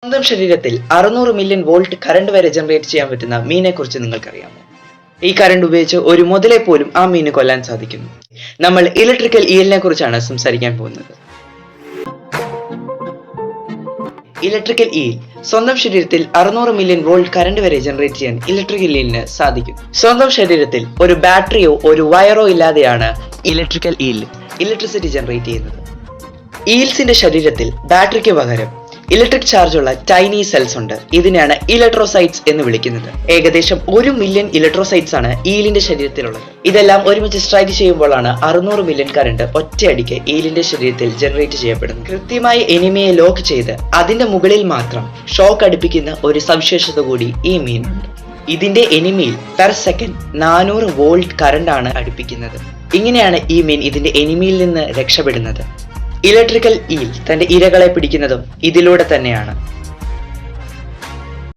സ്വന്തം ശരീരത്തിൽ 600 million volt current വരെ ജനറേറ്റ് ചെയ്യാൻ പറ്റുന്ന മീനെ കുറിച്ച് നിങ്ങൾക്കറിയാമോ? ഈ കറണ്ട് ഉപയോഗിച്ച് ഒരു മുതലെ പോലും ആ മീന് കൊല്ലാൻ സാധിക്കുന്നു. നമ്മൾ ഇലക്ട്രിക്കൽ ഈലിനെ കുറിച്ചാണ് സംസാരിക്കാൻ പോകുന്നത്. ഇലക്ട്രിക്കൽ ഈൽ സ്വന്തം ശരീരത്തിൽ 600 മില്യൺ വോൾട്ട് കറണ്ട് വരെ ജനറേറ്റ് ചെയ്യാൻ ഇലക്ട്രിക്കൽ ഈലിന് സാധിക്കും. സ്വന്തം ശരീരത്തിൽ ഒരു ബാറ്ററിയോ ഒരു വയറോ ഇല്ലാതെയാണ് ഇലക്ട്രിക്കൽ ഈൽ ഇലക്ട്രിസിറ്റി ജനറേറ്റ് ചെയ്യുന്നത്. ഈൽസിന്റെ ശരീരത്തിൽ ബാറ്ററിക്ക് പകരം ഇലക്ട്രിക് ചാർജ് ഉള്ള ടൈനി സെൽസ് ഉണ്ട്. ഇതിനെയാണ് ഇലക്ട്രോസൈറ്റ്സ് എന്ന് വിളിക്കുന്നത്. ഏകദേശം 1 മില്യൺ ഇലക്ട്രോസൈറ്റ്സ് ആണ് ഈലിന്റെ ശരീരത്തിലുള്ളത്. ഇതെല്ലാം ഒരുമിച്ച് സ്ട്രൈക്ക് ചെയ്യുമ്പോഴാണ് 600 മില്യൺ കറണ്ട് ഒറ്റയടിക്ക് ഈലിന്റെ ശരീരത്തിൽ ജനറേറ്റ് ചെയ്യപ്പെടുന്നത്. കൃത്യമായി എനിമിയെ ലോക്ക് ചെയ്ത് അതിന്റെ മുകളിൽ മാത്രം ഷോക്ക് അടുപ്പിക്കുന്ന ഒരു സവിശേഷത കൂടി ഈ മീനുണ്ട്. ഇതിന്റെ എനിമിയിൽ പെർ സെക്കൻഡ് 400 വോൾട്ട് കറണ്ട് ആണ് അടുപ്പിക്കുന്നത്. ഇങ്ങനെയാണ് ഈ മീൻ ഇതിന്റെ എനിമിയിൽ നിന്ന് രക്ഷപ്പെടുന്നത്. ഇലക്ട്രിക്കൽ ഈൽ തന്റെ ഇരകളെ പിടിക്കുന്നതും ഇതിലൂടെ തന്നെയാണ്.